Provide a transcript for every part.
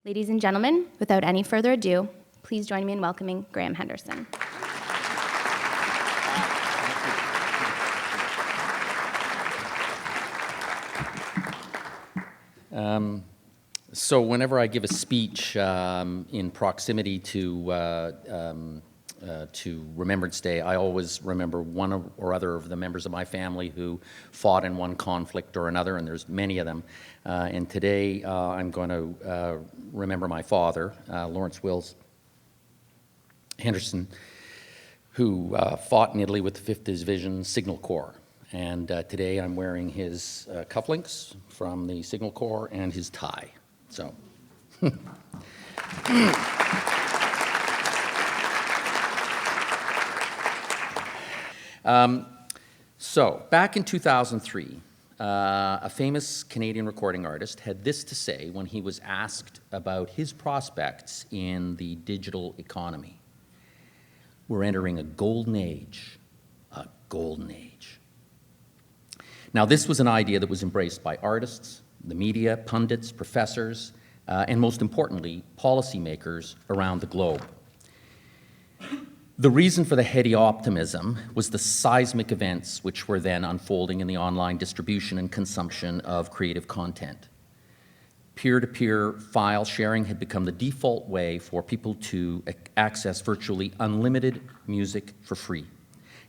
Ladies and gentlemen, without any further ado, please join me in welcoming Graham Henderson. So whenever I give a speech in proximity to Remembrance Day, I always remember one or other of the members of my family who fought in one conflict or another, and there's many of them. And today I'm going to remember my father, Lawrence Wills Henderson, who fought in Italy with the 5th Division Signal Corps. And today I'm wearing his cufflinks from the Signal Corps and his tie. So. So back in 2003, a famous Canadian recording artist had this to say when he was asked about his prospects in the digital economy. We're entering a golden age, a golden age. Now, this was an idea that was embraced by artists, the media, pundits, professors, and most importantly, policymakers around the globe. The reason for the heady optimism was the seismic events which were then unfolding in the online distribution and consumption of creative content. Peer-to-peer file sharing had become the default way for people to access virtually unlimited music for free.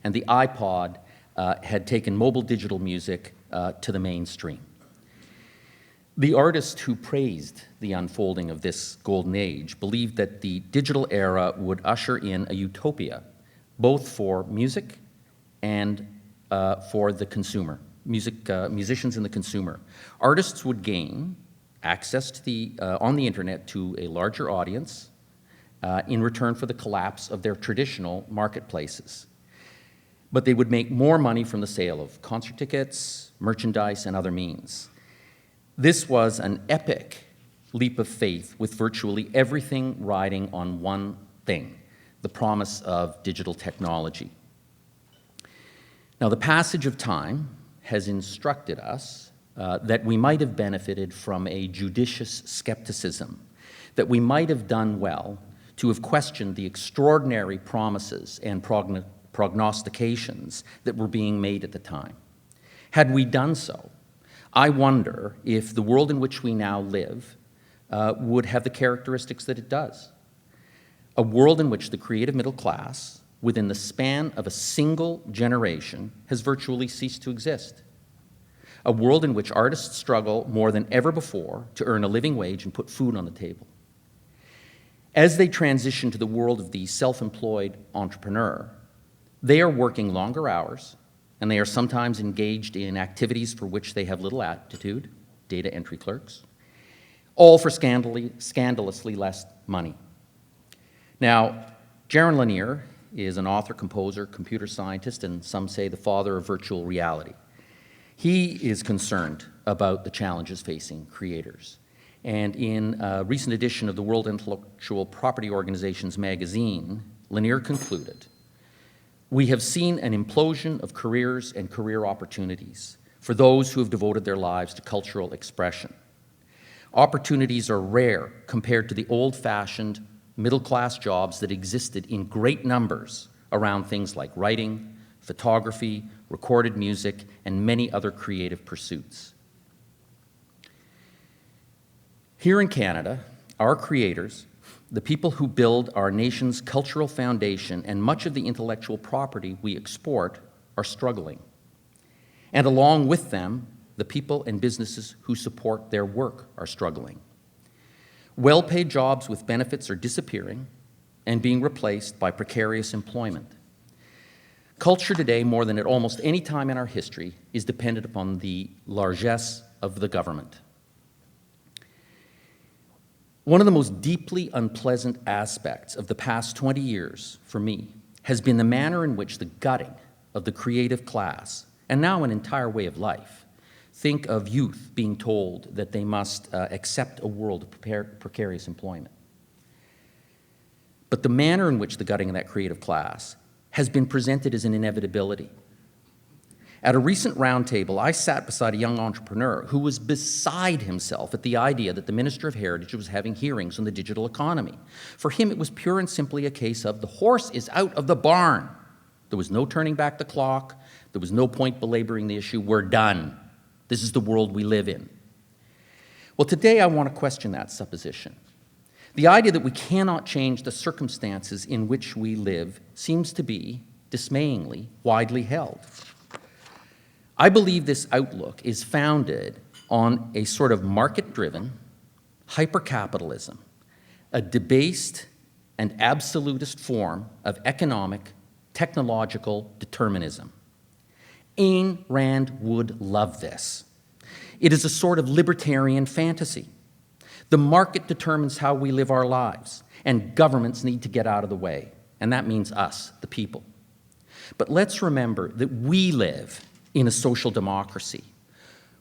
And the iPod had taken mobile digital music to the mainstream. The artist who praised the unfolding of this golden age believed that the digital era would usher in a utopia, both for music and for the consumer, musicians and the consumer. Artists would gain access to on the internet to a larger audience in return for the collapse of their traditional marketplaces. But they would make more money from the sale of concert tickets, merchandise, and other means. This was an epic leap of faith with virtually everything riding on one thing, the promise of digital technology. Now, the passage of time has instructed us that we might have benefited from a judicious skepticism, that we might have done well to have questioned the extraordinary promises and prognostications that were being made at the time. Had we done so, I wonder if the world in which we now live would have the characteristics that it does. A world in which the creative middle class, within the span of a single generation, has virtually ceased to exist. A world in which artists struggle more than ever before to earn a living wage and put food on the table. As they transition to the world of the self-employed entrepreneur, they are working longer hours, and they are sometimes engaged in activities for which they have little aptitude, data entry clerks, all for scandalously less money. Now, Jaron Lanier is an author, composer, computer scientist, and some say the father of virtual reality. He is concerned about the challenges facing creators. And in a recent edition of the World Intellectual Property Organization's magazine, Lanier concluded, "We have seen an implosion of careers and career opportunities for those who have devoted their lives to cultural expression. Opportunities are rare compared to the old-fashioned middle-class jobs that existed in great numbers around things like writing, photography, recorded music, and many other creative pursuits. Here in Canada, our creators, the people who build our nation's cultural foundation and much of the intellectual property we export are struggling. And along with them, the people and businesses who support their work are struggling. Well-paid jobs with benefits are disappearing and being replaced by precarious employment. Culture today, more than at almost any time in our history, is dependent upon the largesse of the government. One of the most deeply unpleasant aspects of the past 20 years, for me, has been the manner in which the gutting of the creative class, and now an entire way of life, think of youth being told that they must accept a world of precarious employment. But the manner in which the gutting of that creative class has been presented as an inevitability, At a recent roundtable, I sat beside a young entrepreneur who was beside himself at the idea that the Minister of Heritage was having hearings on the digital economy. For him, it was pure and simply a case of the horse is out of the barn. There was no turning back the clock. There was no point belaboring the issue. We're done. This is the world we live in. Well, today I want to question that supposition. The idea that we cannot change the circumstances in which we live seems to be, dismayingly, widely held. I believe this outlook is founded on a sort of market-driven hyper-capitalism, a debased and absolutist form of economic, technological determinism. Ayn Rand would love this. It is a sort of libertarian fantasy. The market determines how we live our lives, and governments need to get out of the way, and that means us, the people. But let's remember that we live in a social democracy.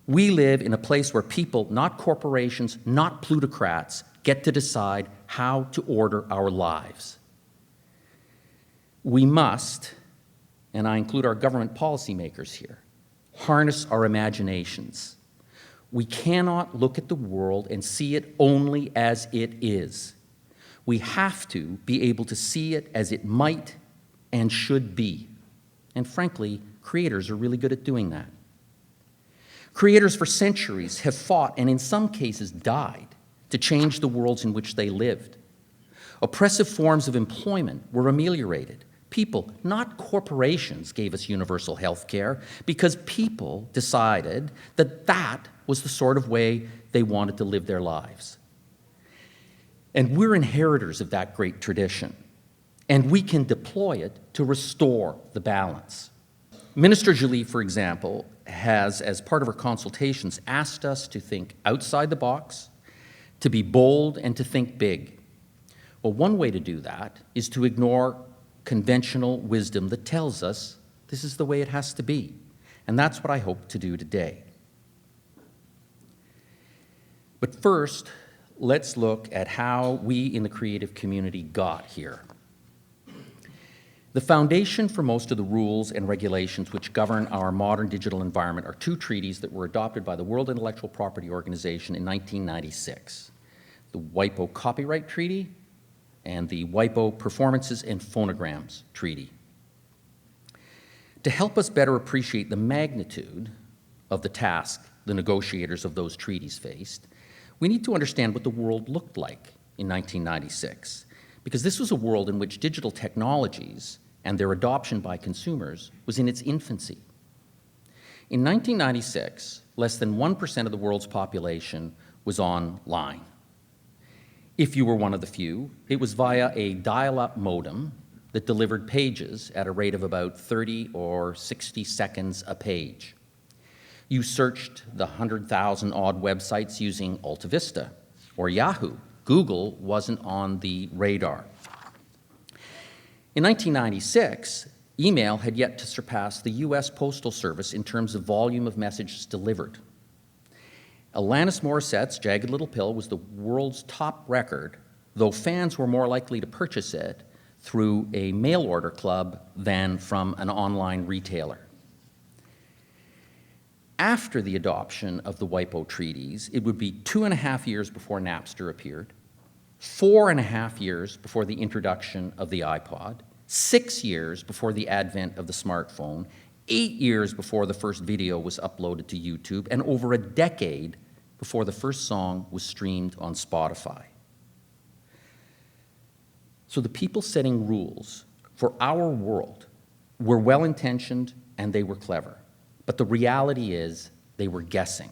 We live in a place where people, not corporations, not plutocrats, get to decide how to order our lives. We must, and I include our government policymakers here, harness our imaginations. We cannot look at the world and see it only as it is. We have to be able to see it as it might and should be. And frankly, creators are really good at doing that. Creators for centuries have fought and in some cases died to change the worlds in which they lived. Oppressive forms of employment were ameliorated. People, not corporations, gave us universal health care because people decided that that was the sort of way they wanted to live their lives. And we're inheritors of that great tradition, and we can deploy it to restore the balance. Minister Joly, for example, has, as part of her consultations, asked us to think outside the box, to be bold, and to think big. Well, one way to do that is to ignore conventional wisdom that tells us this is the way it has to be. And that's what I hope to do today. But first, let's look at how we in the creative community got here. The foundation for most of the rules and regulations which govern our modern digital environment are two treaties that were adopted by the World Intellectual Property Organization in 1996. The WIPO Copyright Treaty and the WIPO Performances and Phonograms Treaty. To help us better appreciate the magnitude of the task the negotiators of those treaties faced, we need to understand what the world looked like in 1996, because this was a world in which digital technologies and their adoption by consumers was in its infancy. In 1996, less than 1% of the world's population was online. If you were one of the few, it was via a dial-up modem that delivered pages at a rate of about 30 or 60 seconds a page. You searched the 100,000-odd websites using Alta Vista or Yahoo. Google wasn't on the radar. In 1996, email had yet to surpass the US Postal Service in terms of volume of messages delivered. Alanis Morissette's Jagged Little Pill was the world's top record, though fans were more likely to purchase it through a mail order club than from an online retailer. After the adoption of the WIPO treaties, it would be 2.5 years before Napster appeared, 4.5 years before the introduction of the iPod, 6 years before the advent of the smartphone, 8 years before the first video was uploaded to YouTube, and over a decade before the first song was streamed on Spotify. So the people setting rules for our world were well-intentioned and they were clever. But the reality is they were guessing.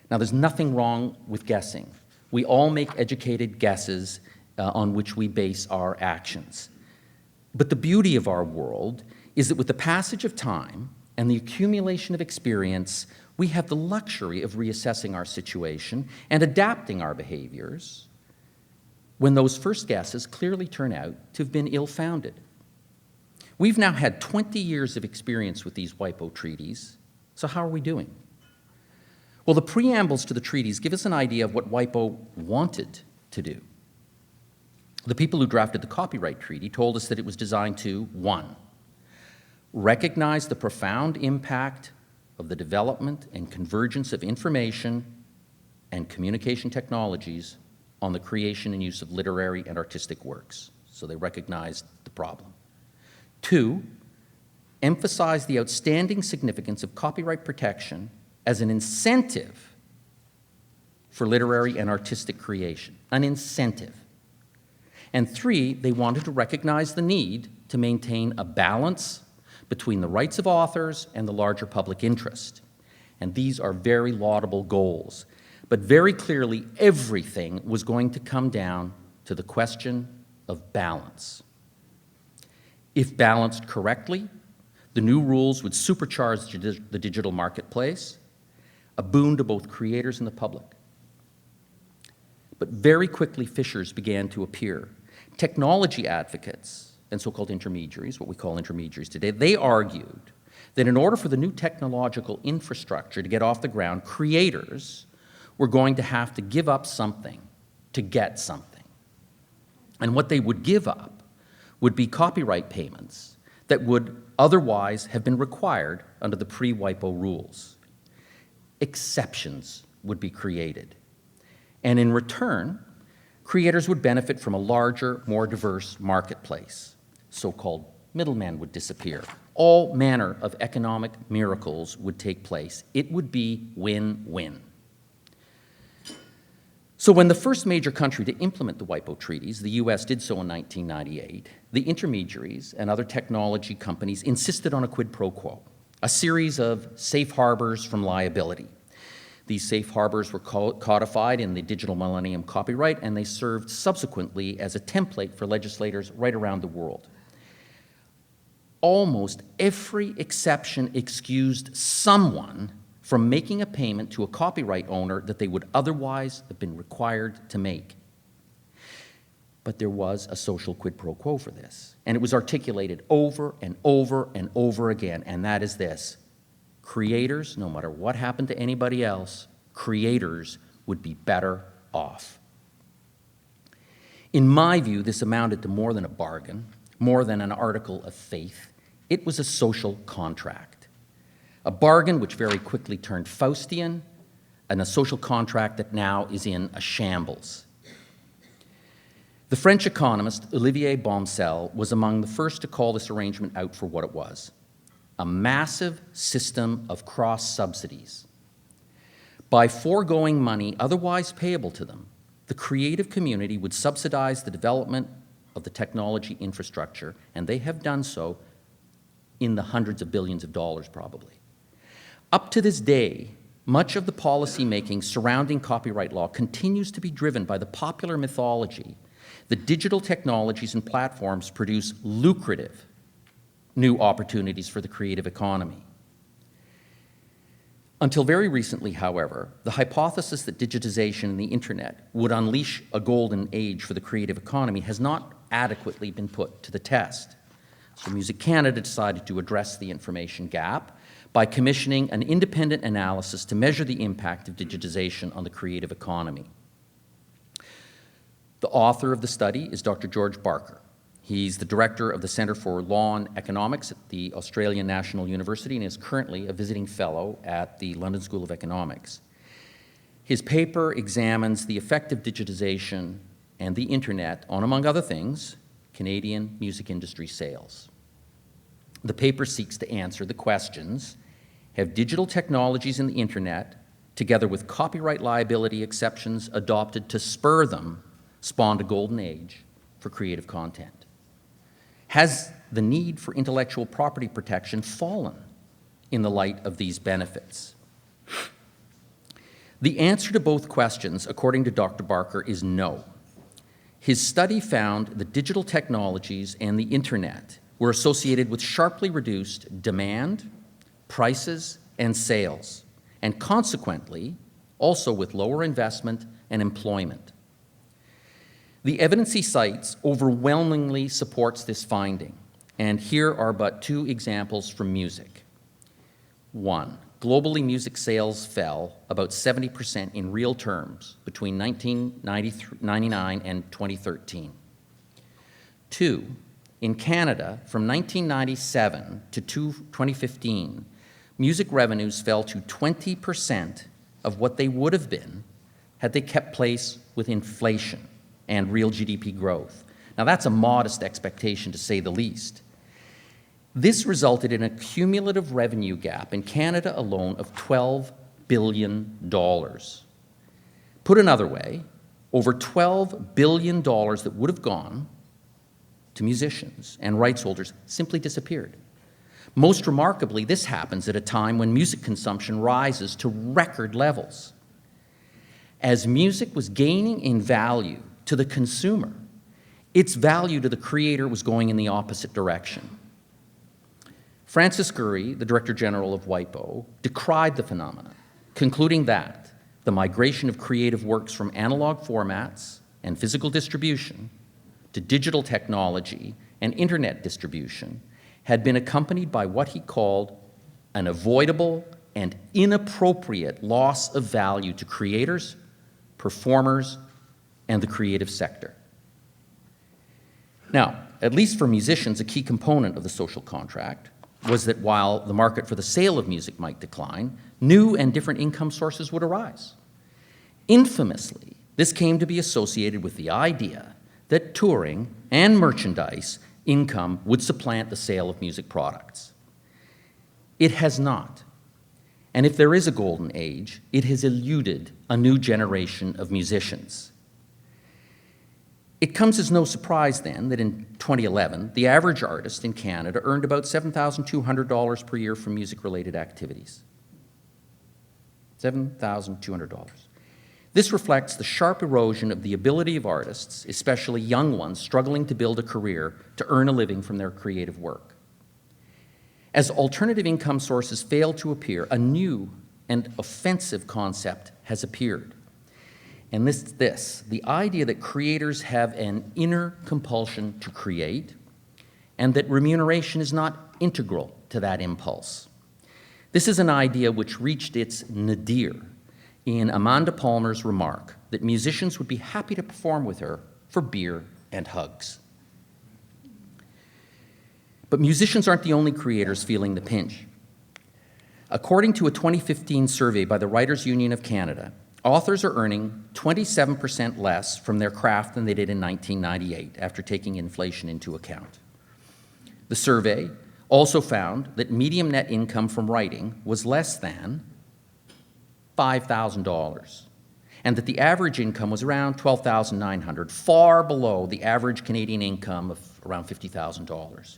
Now, there's nothing wrong with guessing. We all make educated guesses on which we base our actions. But the beauty of our world is that with the passage of time and the accumulation of experience, we have the luxury of reassessing our situation and adapting our behaviors when those first guesses clearly turn out to have been ill-founded. We've now had 20 years of experience with these WIPO treaties, so how are we doing? Well, the preambles to the treaties give us an idea of what WIPO wanted to do. The people who drafted the Copyright Treaty told us that it was designed to, 1, recognize the profound impact of the development and convergence of information and communication technologies on the creation and use of literary and artistic works. So they recognized the problem. 2, emphasize the outstanding significance of copyright protection as an incentive for literary and artistic creation, an incentive. And 3, they wanted to recognize the need to maintain a balance between the rights of authors and the larger public interest. And these are very laudable goals. But very clearly, everything was going to come down to the question of balance. If balanced correctly, the new rules would supercharge the digital marketplace, a boon to both creators and the public. But very quickly, fissures began to appear. Technology advocates and so-called intermediaries, what we call intermediaries today, they argued that in order for the new technological infrastructure to get off the ground, creators were going to have to give up something to get something. And what they would give up would be copyright payments that would otherwise have been required under the pre-WIPO rules. Exceptions would be created. And in return, creators would benefit from a larger, more diverse marketplace. So-called middlemen would disappear. All manner of economic miracles would take place. It would be win-win. So when the first major country to implement the WIPO treaties, the US, did so in 1998, the intermediaries and other technology companies insisted on a quid pro quo, a series of safe harbors from liability. These safe harbors were codified in the Digital Millennium Copyright, and they served subsequently as a template for legislators right around the world. Almost every exception excused someone from making a payment to a copyright owner that they would otherwise have been required to make. But there was a social quid pro quo for this, and it was articulated over and over and over again, and that is this: creators, no matter what happened to anybody else, creators would be better off. In my view, this amounted to more than a bargain, more than an article of faith. It was a social contract, a bargain which very quickly turned Faustian, and a social contract that now is in a shambles. The French economist Olivier Bomsel was among the first to call this arrangement out for what it was: a massive system of cross-subsidies. By foregoing money otherwise payable to them, the creative community would subsidize the development of the technology infrastructure, and they have done so in the hundreds of billions of dollars, probably. Up to this day, much of the policy making surrounding copyright law continues to be driven by the popular mythology that digital technologies and platforms produce lucrative new opportunities for the creative economy. Until very recently, however, the hypothesis that digitization and the internet would unleash a golden age for the creative economy has not adequately been put to the test. So Music Canada decided to address the information gap by commissioning an independent analysis to measure the impact of digitization on the creative economy. The author of the study is Dr. George Barker. He's the director of the Centre for Law and Economics at the Australian National University and is currently a visiting fellow at the London School of Economics. His paper examines the effect of digitization and the internet on, among other things, Canadian music industry sales. The paper seeks to answer the questions: have digital technologies and the internet, together with copyright liability exceptions adopted to spur them, spawned a golden age for creative content? Has the need for intellectual property protection fallen in the light of these benefits? The answer to both questions, according to Dr. Barker, is no. His study found that digital technologies and the internet were associated with sharply reduced demand, prices, and sales, and consequently, also with lower investment and employment. The evidence he cites overwhelmingly supports this finding, and here are but two examples from music. One, globally music sales fell about 70% in real terms between 1999 and 2013. Two, In Canada, from 1997 to 2015, music revenues fell to 20% of what they would have been had they kept pace with inflation and real GDP growth. Now, that's a modest expectation, to say the least. This resulted in a cumulative revenue gap in Canada alone of $12 billion. Put another way, over $12 billion that would have gone to musicians and rights holders simply disappeared. Most remarkably, this happens at a time when music consumption rises to record levels. As music was gaining in value to the consumer, its value to the creator was going in the opposite direction. Francis Gurry, the Director General of WIPO, decried the phenomenon, concluding that the migration of creative works from analog formats and physical distribution to digital technology and internet distribution had been accompanied by what he called an avoidable and inappropriate loss of value to creators, performers, and the creative sector. Now, at least for musicians, a key component of the social contract was that while the market for the sale of music might decline, new and different income sources would arise. Infamously, this came to be associated with the idea that touring and merchandise income would supplant the sale of music products. It has not. And if there is a golden age, it has eluded a new generation of musicians. It comes as no surprise then that in 2011, the average artist in Canada earned about $7,200 per year from music-related activities. $7,200. This reflects the sharp erosion of the ability of artists, especially young ones, struggling to build a career to earn a living from their creative work. As alternative income sources fail to appear, a new and offensive concept has appeared. And the idea that creators have an inner compulsion to create and that remuneration is not integral to that impulse. This is an idea which reached its nadir in Amanda Palmer's remark that musicians would be happy to perform with her for beer and hugs. But musicians aren't the only creators feeling the pinch. According to a 2015 survey by the Writers' Union of Canada, authors are earning 27% less from their craft than they did in 1998 after taking inflation into account. The survey also found that median net income from writing was less than $5,000 and that the average income was around $12,900, far below the average Canadian income of around $50,000.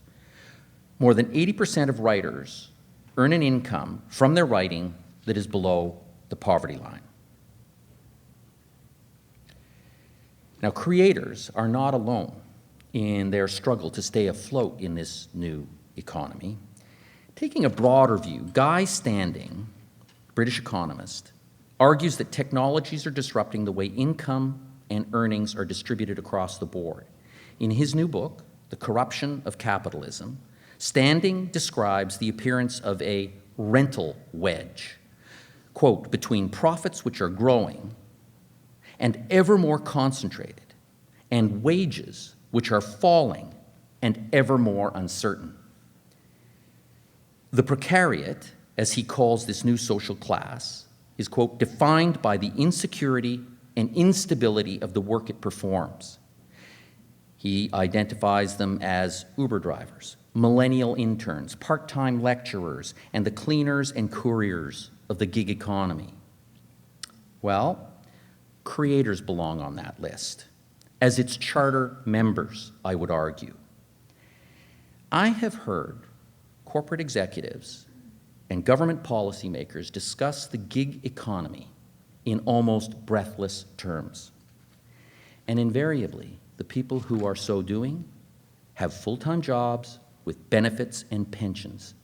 More than 80% of writers earn an income from their writing that is below the poverty line. Now, creators are not alone in their struggle to stay afloat in this new economy. Taking a broader view, Guy Standing, British economist, argues that technologies are disrupting the way income and earnings are distributed across the board. In his new book, The Corruption of Capitalism, Standing describes the appearance of a rental wedge, quote, between profits which are growing and ever more concentrated, and wages which are falling and ever more uncertain. The Precariat, as he calls this new social class, is, quote, defined by the insecurity and instability of the work it performs. He identifies them as Uber drivers, millennial interns, part-time lecturers, and the cleaners and couriers of the gig economy. Well, creators belong on that list, as its charter members, I would argue. I have heard corporate executives and government policymakers discuss the gig economy in almost breathless terms. And invariably, the people who are so doing have full-time jobs with benefits and pensions.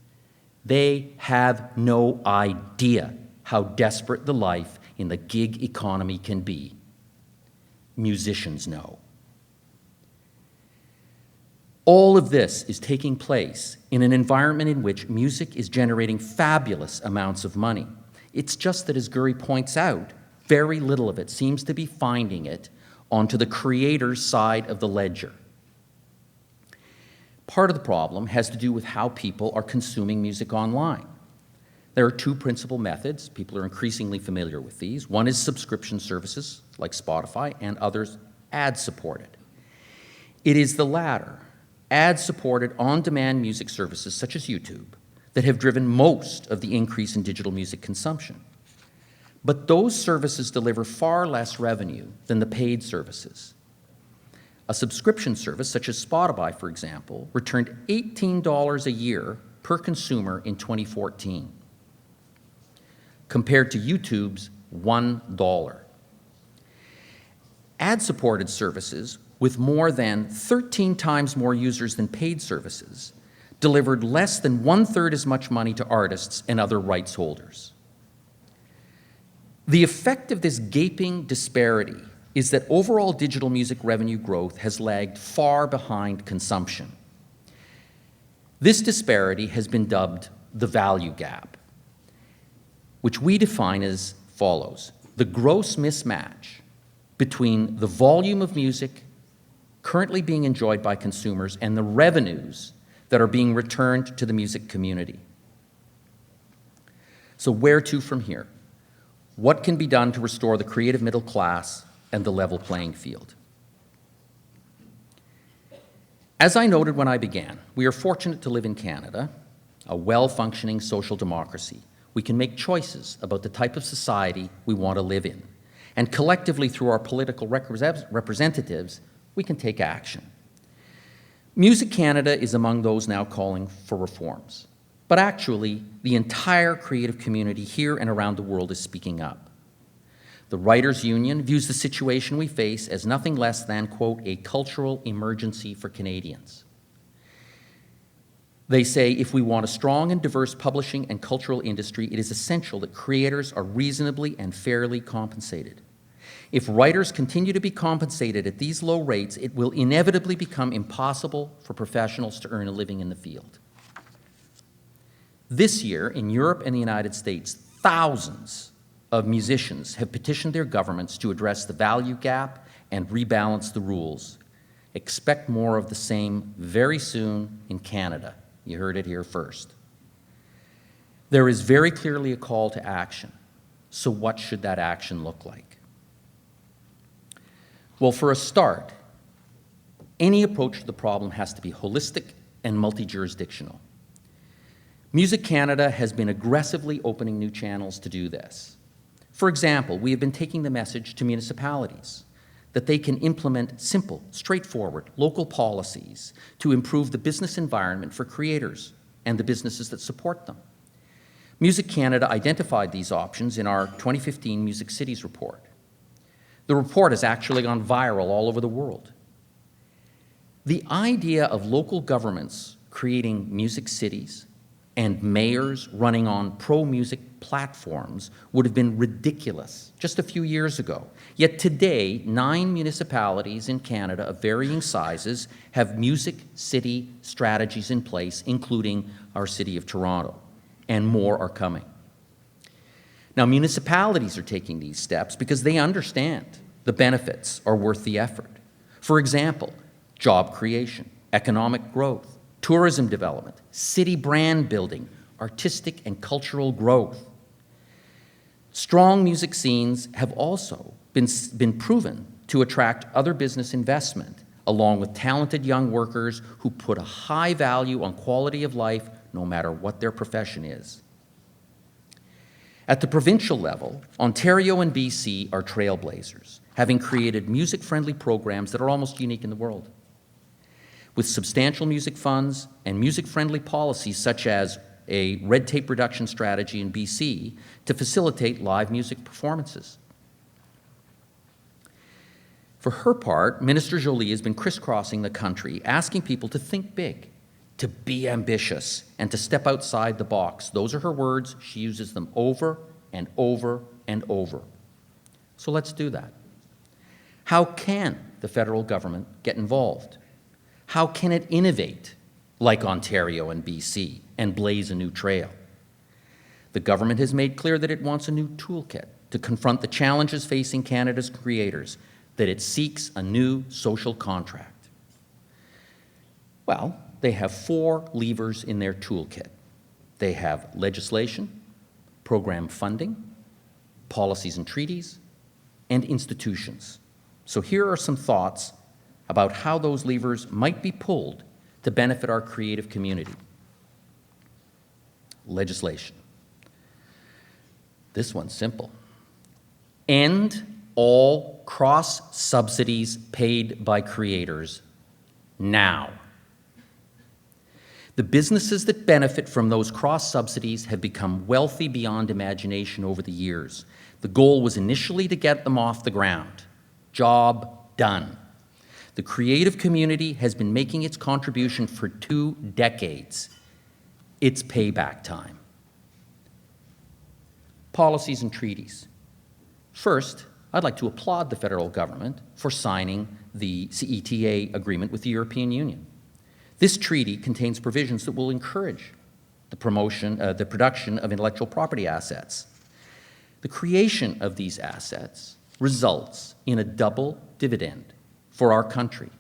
They have no idea how desperate the life in the gig economy can be. Musicians know. All of this is taking place in an environment in which music is generating fabulous amounts of money. It's just that, as Gurry points out, very little of it seems to be finding it onto the creator's side of the ledger. Part of the problem has to do with how people are consuming music online. There are two principal methods. People are increasingly familiar with these. One is subscription services like Spotify, and others ad-supported. It is the latter, ad-supported on-demand music services such as YouTube, that have driven most of the increase in digital music consumption. But those services deliver far less revenue than the paid services. A subscription service such as Spotify, for example, returned $18 a year per consumer in 2014, compared to YouTube's $1. Ad-supported services, with more than 13 times more users than paid services, delivered less than 1/3 as much money to artists and other rights holders. The effect of this gaping disparity is that overall digital music revenue growth has lagged far behind consumption. This disparity has been dubbed the value gap, which we define as follows: the gross mismatch between the volume of music currently being enjoyed by consumers and the revenues that are being returned to the music community. So where to from here? What can be done to restore the creative middle class and the level playing field? As I noted when I began, we are fortunate to live in Canada, a well-functioning social democracy. We can make choices about the type of society we want to live in. And collectively, through our political representatives, we can take action. Music Canada is among those now calling for reforms. But actually, the entire creative community here and around the world is speaking up. The Writers' Union views the situation we face as nothing less than, quote, a cultural emergency for Canadians. They say if we want a strong and diverse publishing and cultural industry, it is essential that creators are reasonably and fairly compensated. If writers continue to be compensated at these low rates, it will inevitably become impossible for professionals to earn a living in the field. This year, in Europe and the United States, thousands of musicians have petitioned their governments to address the value gap and rebalance the rules. Expect more of the same very soon in Canada. You heard it here first. There is very clearly a call to action. So what should that action look like? Well, for a start, any approach to the problem has to be holistic and multi-jurisdictional. Music Canada has been aggressively opening new channels to do this. For example, we have been taking the message to municipalities that they can implement simple, straightforward, local policies to improve the business environment for creators and the businesses that support them. Music Canada identified these options in our 2015 Music Cities report. The report has actually gone viral all over the world. The idea of local governments creating music cities and mayors running on pro-music platforms would have been ridiculous just a few years ago. Yet today, 9 municipalities in Canada of varying sizes have music city strategies in place, including our city of Toronto, and more are coming. Now, municipalities are taking these steps because they understand the benefits are worth the effort. For example, job creation, economic growth, tourism development, city brand building, artistic and cultural growth. Strong music scenes have also been proven to attract other business investment, along with talented young workers who put a high value on quality of life no matter what their profession is. At the provincial level, Ontario and BC are trailblazers, having created music-friendly programs that are almost unique in the world. With substantial music funds and music-friendly policies such as a red tape reduction strategy in BC to facilitate live music performances. For her part, Minister Jolie has been crisscrossing the country, asking people to think big, to be ambitious, and to step outside the box. Those are her words. She uses them over and over and over. So let's do that. How can the federal government get involved? How can it innovate like Ontario and BC and blaze a new trail? The government has made clear that it wants a new toolkit to confront the challenges facing Canada's creators, that it seeks a new social contract. Well, they have 4 levers in their toolkit. They have legislation, program funding, policies and treaties, and institutions. So here are some thoughts about how those levers might be pulled to benefit our creative community. Legislation. This one's simple. End all cross-subsidies paid by creators now. The businesses that benefit from those cross-subsidies have become wealthy beyond imagination over the years. The goal was initially to get them off the ground. Job done. The creative community has been making its contribution for 2 decades. It's payback time. Policies and treaties. First, I'd like to applaud the federal government for signing the CETA agreement with the European Union. This treaty contains provisions that will encourage the production of intellectual property assets. The creation of these assets results in a double dividend for our country.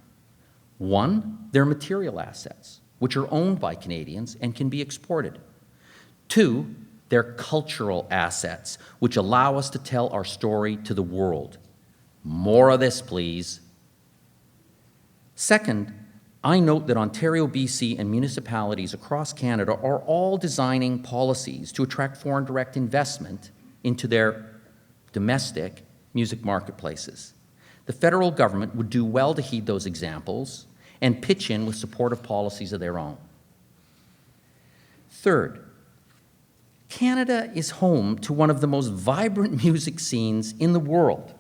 One, they're material assets, which are owned by Canadians and can be exported. 2, they're cultural assets, which allow us to tell our story to the world. More of this, please. Second, I note that Ontario, BC, and municipalities across Canada are all designing policies to attract foreign direct investment into their domestic music marketplaces. The federal government would do well to heed those examples and pitch in with supportive policies of their own. Third, Canada is home to one of the most vibrant music scenes in the world.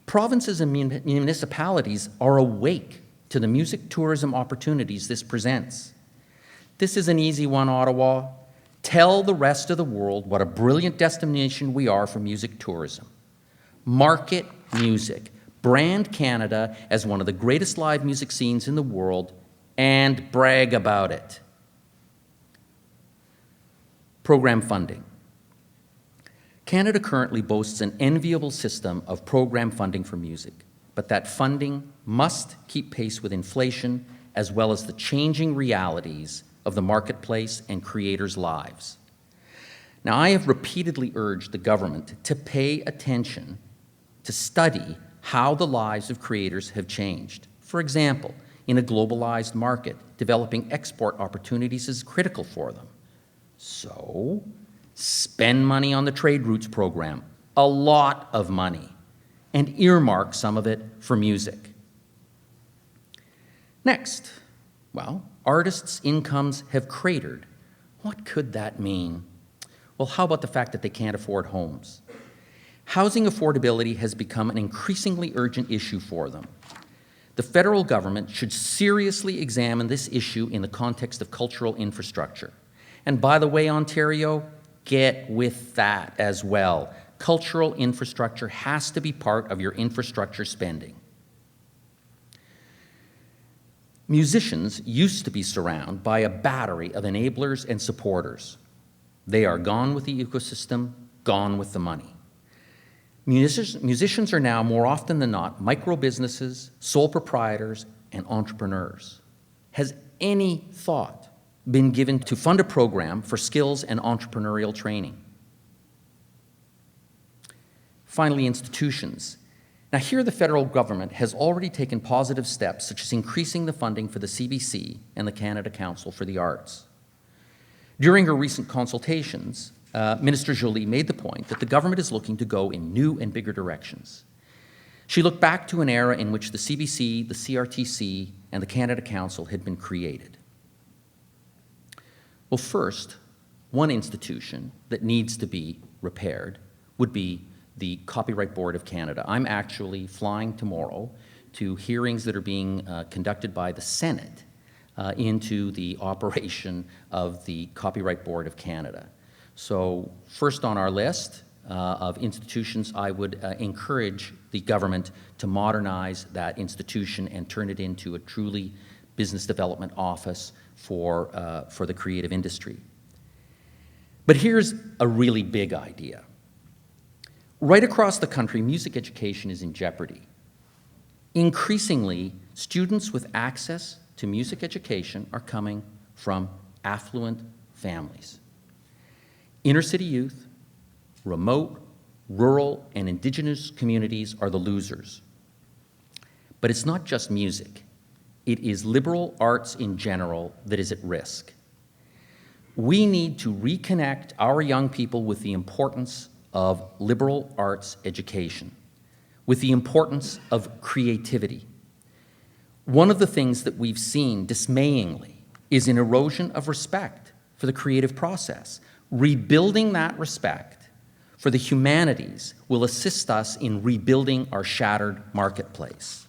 Provinces and municipalities are awake to the music tourism opportunities this presents. This is an easy one, Ottawa. Tell the rest of the world what a brilliant destination we are for music tourism. Market music. Brand Canada as one of the greatest live music scenes in the world and brag about it. Program funding. Canada currently boasts an enviable system of program funding for music, but that funding must keep pace with inflation as well as the changing realities of the marketplace and creators' lives. Now, I have repeatedly urged the government to pay attention to study how the lives of creators have changed. For example, in a globalized market, developing export opportunities is critical for them. So, spend money on the Trade Routes program, a lot of money, and earmark some of it for music. Next, well, artists' incomes have cratered. What could that mean? Well, how about the fact that they can't afford homes? Housing affordability has become an increasingly urgent issue for them. The federal government should seriously examine this issue in the context of cultural infrastructure. And by the way, Ontario, get with that as well. Cultural infrastructure has to be part of your infrastructure spending. Musicians used to be surrounded by a battery of enablers and supporters. They are gone with the ecosystem, gone with the money. Musicians are now, more often than not, micro-businesses, sole proprietors, and entrepreneurs. Has any thought been given to fund a program for skills and entrepreneurial training? Finally, institutions. Now, here the federal government has already taken positive steps, such as increasing the funding for the CBC and the Canada Council for the Arts. During her recent consultations, Minister Joly made the point that the government is looking to go in new and bigger directions. She looked back to an era in which the CBC, the CRTC, and the Canada Council had been created. Well, first, one institution that needs to be repaired would be the Copyright Board of Canada. I'm actually flying tomorrow to hearings that are being conducted by the Senate into the operation of the Copyright Board of Canada. So first on our list of institutions, I would encourage the government to modernize that institution and turn it into a truly business development office for the creative industry. But here's a really big idea. Right across the country, music education is in jeopardy. Increasingly, students with access to music education are coming from affluent families. Inner city youth, remote, rural, and Indigenous communities are the losers. But it's not just music. It is liberal arts in general that is at risk. We need to reconnect our young people with the importance of liberal arts education, with the importance of creativity. One of the things that we've seen dismayingly is an erosion of respect for the creative process. Rebuilding that respect for the humanities will assist us in rebuilding our shattered marketplace.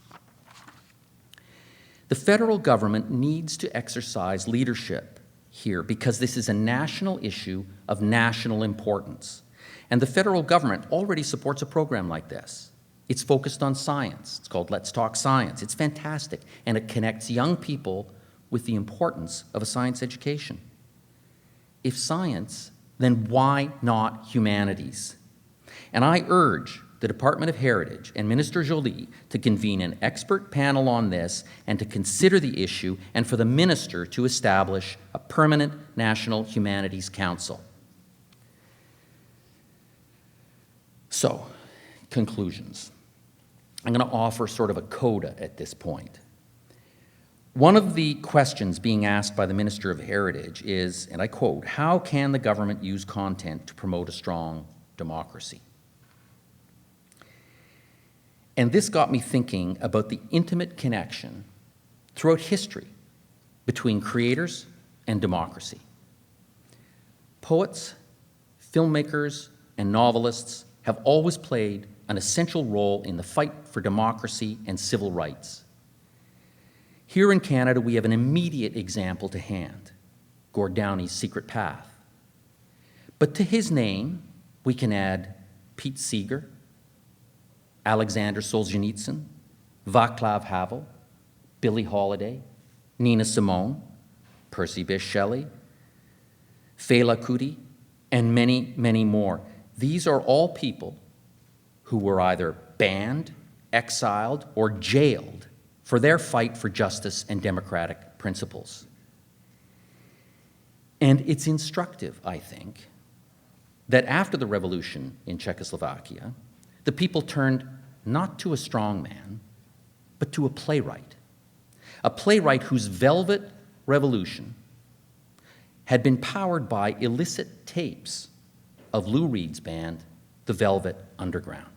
The federal government needs to exercise leadership here because this is a national issue of national importance. And the federal government already supports a program like this. It's focused on science. It's called Let's Talk Science. It's fantastic, and it connects young people with the importance of a science education. If science, then why not humanities? And I urge the Department of Heritage and Minister Joly to convene an expert panel on this and to consider the issue, and for the minister to establish a permanent National Humanities Council. So, conclusions. I'm going to offer sort of a coda at this point. One of the questions being asked by the Minister of Heritage is, and I quote, "How can the government use content to promote a strong democracy?" And this got me thinking about the intimate connection throughout history between creators and democracy. Poets, filmmakers, and novelists have always played an essential role in the fight for democracy and civil rights. Here in Canada, we have an immediate example to hand, Gord Downie's Secret Path. But to his name, we can add Pete Seeger, Alexander Solzhenitsyn, Václav Havel, Billie Holiday, Nina Simone, Percy Bysshe Shelley, Fela Kuti, and many, many more. These are all people who were either banned, exiled, or jailed for their fight for justice and democratic principles. And it's instructive, I think, that after the revolution in Czechoslovakia, the people turned not to a strong man, but to a playwright whose velvet revolution had been powered by illicit tapes of Lou Reed's band, the Velvet Underground.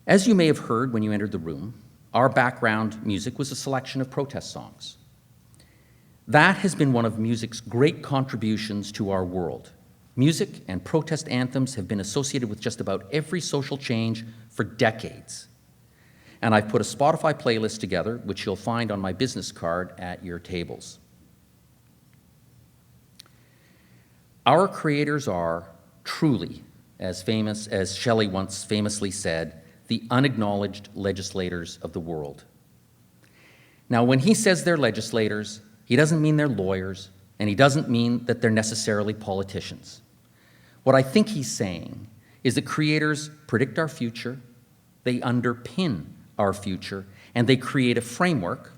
As you may have heard when you entered the room, our background music was a selection of protest songs. That has been one of music's great contributions to our world. Music and protest anthems have been associated with just about every social change for decades. And I've put a Spotify playlist together, which you'll find on my business card at your tables. Our creators are truly, as Shelley once famously said, the unacknowledged legislators of the world. Now, when he says they're legislators, he doesn't mean they're lawyers, and he doesn't mean that they're necessarily politicians. What I think he's saying is that creators predict our future, they underpin our future, and they create a framework,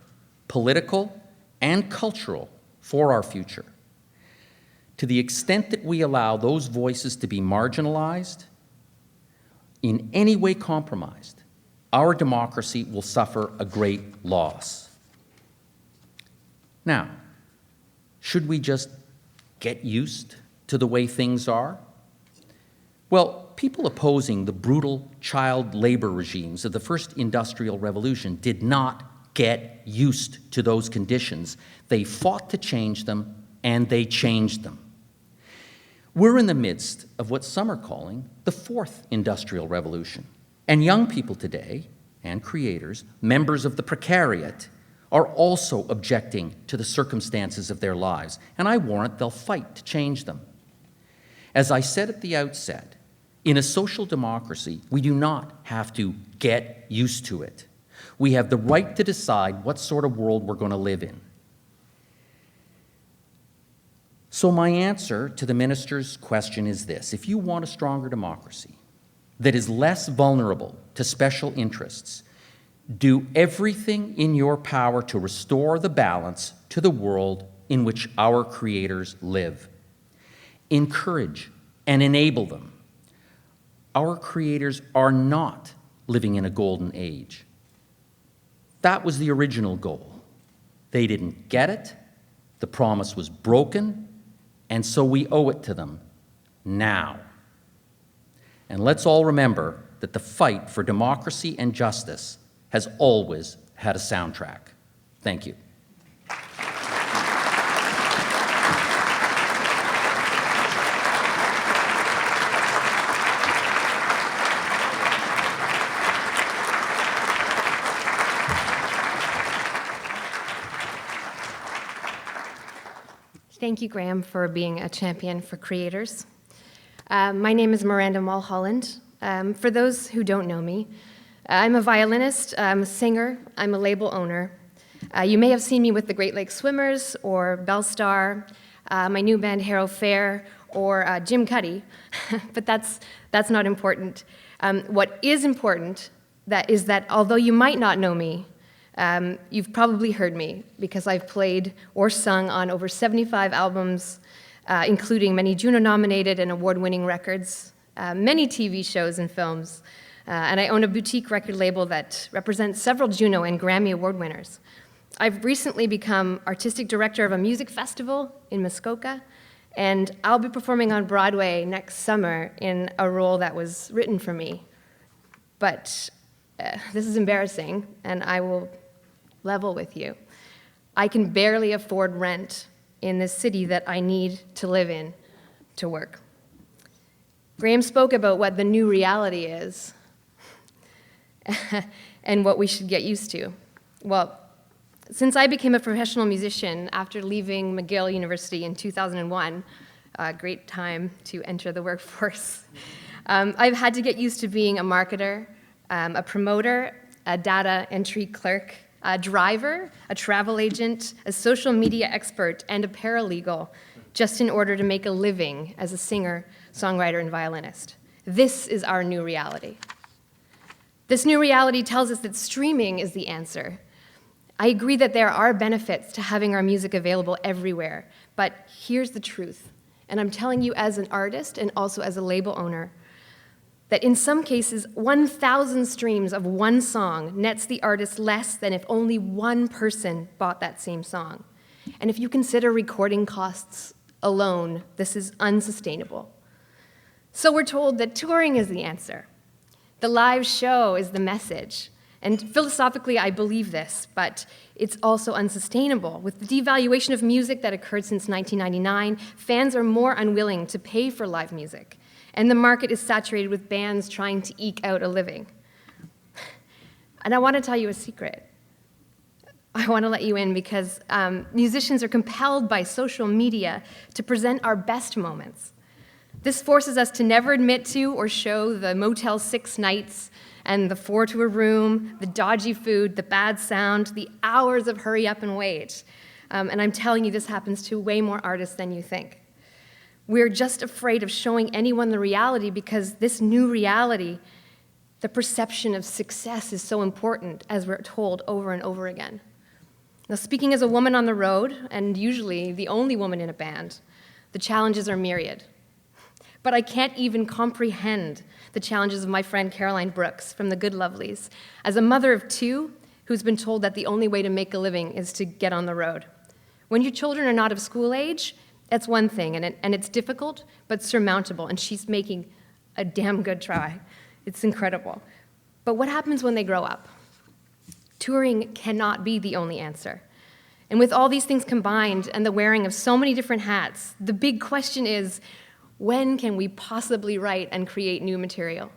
political and cultural, for our future. To the extent that we allow those voices to be marginalized, in any way compromised, our democracy will suffer a great loss. Now, should we just get used to the way things are? Well, people opposing the brutal child labor regimes of the first industrial revolution did not get used to those conditions. They fought to change them, and they changed them. We're in the midst of what some are calling the fourth industrial revolution. And young people today, and creators, members of the Precariat, are also objecting to the circumstances of their lives. And I warrant they'll fight to change them. As I said at the outset, in a social democracy, we do not have to get used to it. We have the right to decide what sort of world we're going to live in. So my answer to the minister's question is this: if you want a stronger democracy that is less vulnerable to special interests, Do everything in your power to restore the balance to the world in which our creators live. Encourage and enable them. Our creators are not living in a golden age. That was the original goal. They didn't get it, the promise was broken, and so we owe it to them now. And let's all remember that the fight for democracy and justice has always had a soundtrack. Thank you. Thank you, Graham, for being a champion for creators. My name is Miranda Mulholland. For those who don't know me, I'm a violinist, I'm a singer, I'm a label owner. You may have seen me with the Great Lakes Swimmers or Bellstar, my new band Harrow Fair, or Jim Cuddy, but that's not important. What is important is that although you might not know me, you've probably heard me because I've played or sung on over 75 albums, including many Juno-nominated and award-winning records, many TV shows and films, and I own a boutique record label that represents several Juno and Grammy Award winners. I've recently become artistic director of a music festival in Muskoka, and I'll be performing on Broadway next summer in a role that was written for me. But this is embarrassing, and I will level with you. I can barely afford rent in this city that I need to live in to work. Graham spoke about what the new reality is and what we should get used to. Well, since I became a professional musician after leaving McGill University in 2001, a great time to enter the workforce, I've had to get used to being a marketer, a promoter, a data entry clerk, a driver, a travel agent, a social media expert, and a paralegal, just in order to make a living as a singer, songwriter, and violinist. This is our new reality. This new reality tells us that streaming is the answer. I agree that there are benefits to having our music available everywhere, but here's the truth, and I'm telling you as an artist and also as a label owner, that in some cases, 1,000 streams of one song nets the artist less than if only one person bought that same song. And if you consider recording costs alone, this is unsustainable. So we're told that touring is the answer. The live show is the message. And philosophically, I believe this, but it's also unsustainable. With the devaluation of music that occurred since 1999, fans are more unwilling to pay for live music, and the market is saturated with bands trying to eke out a living. And I want to tell you a secret. I want to let you in because musicians are compelled by social media to present our best moments. This forces us to never admit to or show the Motel 6 nights and the 4 to a room, the dodgy food, the bad sound, the hours of hurry up and wait. And I'm telling you, this happens to way more artists than you think. We're just afraid of showing anyone the reality because this new reality, the perception of success is so important, as we're told over and over again. Now, speaking as a woman on the road, and usually the only woman in a band, the challenges are myriad. But I can't even comprehend the challenges of my friend Caroline Brooks from the Good Lovelies, as a mother of 2 who's been told that the only way to make a living is to get on the road. When your children are not of school age, that's one thing, and it's difficult, but surmountable, and she's making a damn good try. It's incredible. But what happens when they grow up? Touring cannot be the only answer. And with all these things combined and the wearing of so many different hats, the big question is, when can we possibly write and create new material?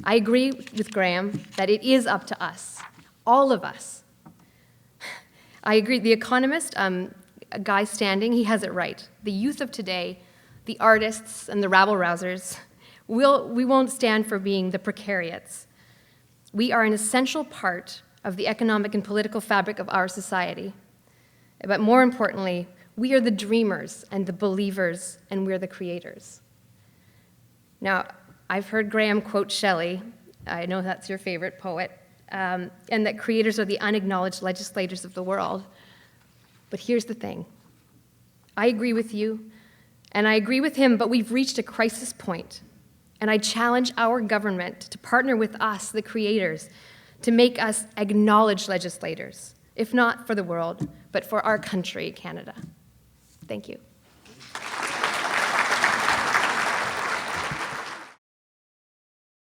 I agree with Graham that it is up to us, all of us. I agree. The Economist, Guy Standing, he has it right. The youth of today, the artists and the rabble-rousers, we won't stand for being the precariats. We are an essential part of the economic and political fabric of our society. But more importantly, we are the dreamers and the believers, and we're the creators. Now, I've heard Graham quote Shelley. I know that's your favorite poet. and that creators are the unacknowledged legislators of the world. But here's the thing. I agree with you, and I agree with him, but we've reached a crisis point, and I challenge our government to partner with us, the creators, to make us acknowledged legislators, if not for the world, but for our country, Canada. Thank you.